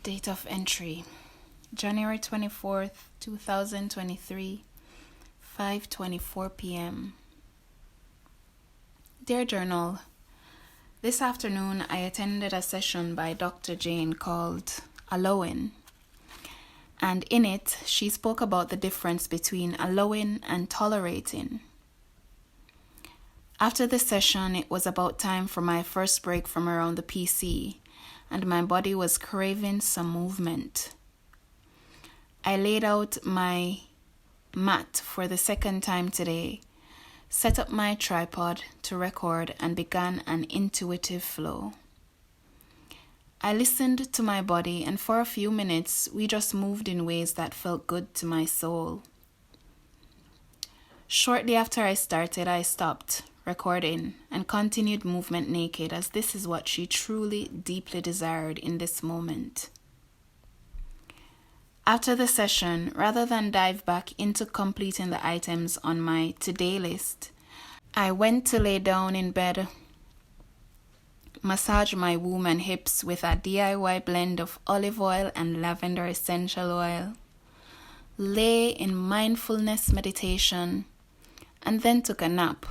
Date of entry, January 24th, 2023, 5:24 p.m. Dear Journal, this afternoon I attended a session by Dr. Jane called Allowing, and in it she spoke about the difference between allowing and tolerating. After the session, it was about time for my first break from around the PC, and my body was craving some movement. I laid out my mat for the second time today, set up my tripod to record, and began an intuitive flow. I listened to my body, and for a few minutes, we just moved in ways that felt good to my soul. Shortly after I started, I stopped recording and continued movement naked, as this is what she truly, deeply desired in this moment. After the session, rather than dive back into completing the items on my today list, I went to lay down in bed, massage my womb and hips with a DIY blend of olive oil and lavender essential oil, lay in mindfulness meditation, and then took a nap.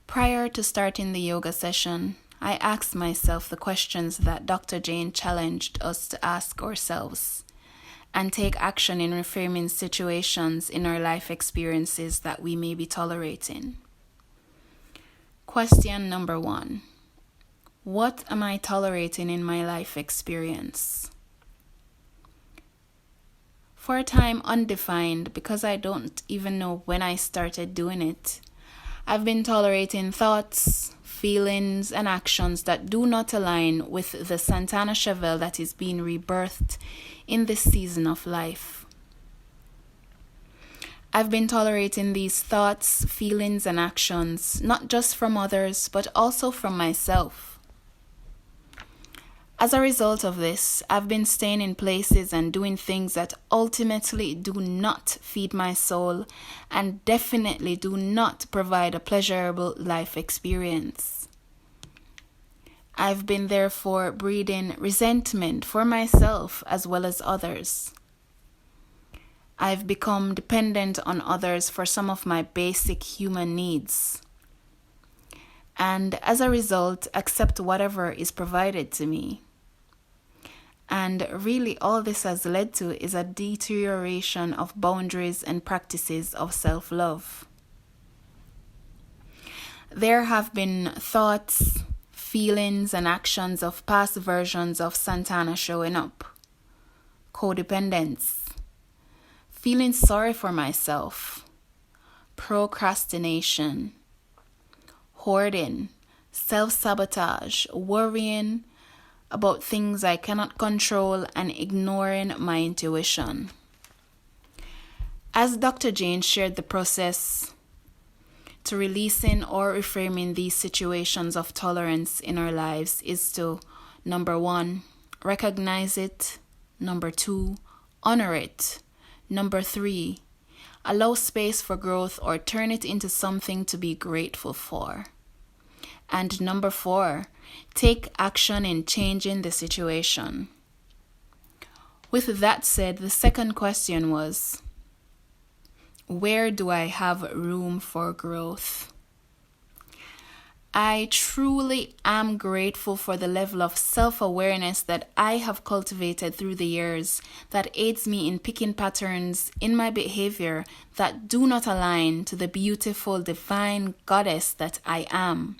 Prior to starting the yoga session, I asked myself the questions that Dr. Jane challenged us to ask ourselves and take action in reframing situations in our life experiences that we may be tolerating. Question number 1. What am I tolerating in my life experience? For a time undefined, because I don't even know when I started doing it, I've been tolerating thoughts, feelings, and actions that do not align with the Santana Chevelle that is being rebirthed in this season of life. I've been tolerating these thoughts, feelings, and actions, not just from others, but also from myself. As a result of this, I've been staying in places and doing things that ultimately do not feed my soul and definitely do not provide a pleasurable life experience. I've been therefore breeding resentment for myself as well as others. I've become dependent on others for some of my basic human needs, and as a result, accept whatever is provided to me. And really, all this has led to is a deterioration of boundaries and practices of self-love. There have been thoughts, feelings, and actions of past versions of Santana showing up. Codependence, feeling sorry for myself, procrastination, hoarding, self-sabotage, worrying about things I cannot control, and ignoring my intuition. As Dr. Jane shared, the process to releasing or reframing these situations of tolerance in our lives is to, number 1, recognize it. Number 2, honor it. Number 3, allow space for growth or turn it into something to be grateful for. And number 4, take action in changing the situation. With that said, the second question was, where do I have room for growth? I truly am grateful for the level of self-awareness that I have cultivated through the years that aids me in picking patterns in my behavior that do not align to the beautiful divine goddess that I am.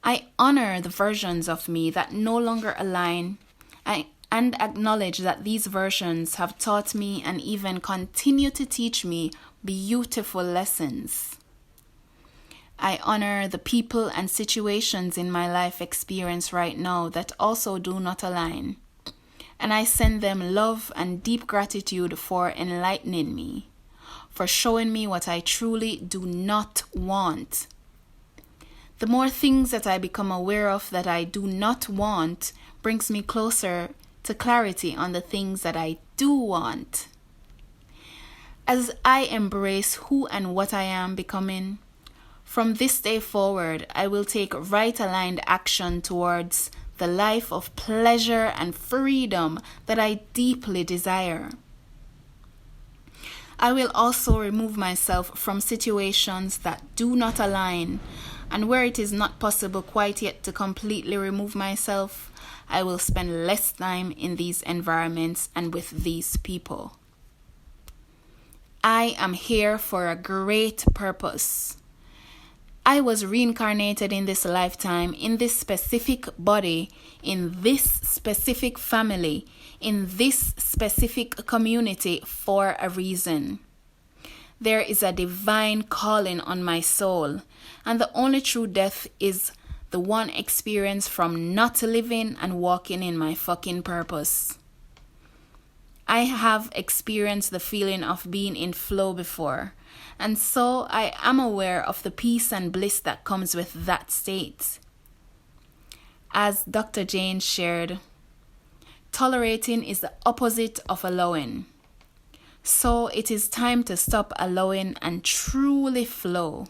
I honor the versions of me that no longer align and acknowledge that these versions have taught me and even continue to teach me beautiful lessons. I honor the people and situations in my life experience right now that also do not align, and I send them love and deep gratitude for enlightening me, for showing me what I truly do not want. The more things that I become aware of that I do not want brings me closer to clarity on the things that I do want. As I embrace who and what I am becoming, from this day forward, I will take right-aligned action towards the life of pleasure and freedom that I deeply desire. I will also remove myself from situations that do not align, and where it is not possible quite yet to completely remove myself, I will spend less time in these environments and with these people. I am here for a great purpose. I was reincarnated in this lifetime, in this specific body, in this specific family, in this specific community for a reason. There is a divine calling on my soul, and the only true death is the one experience from not living and walking in my fucking purpose. I have experienced the feeling of being in flow before, and so I am aware of the peace and bliss that comes with that state. As Dr. Jane shared, tolerating is the opposite of allowing. So it is time to stop allowing and truly flow.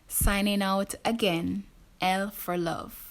Signing out again, L for love.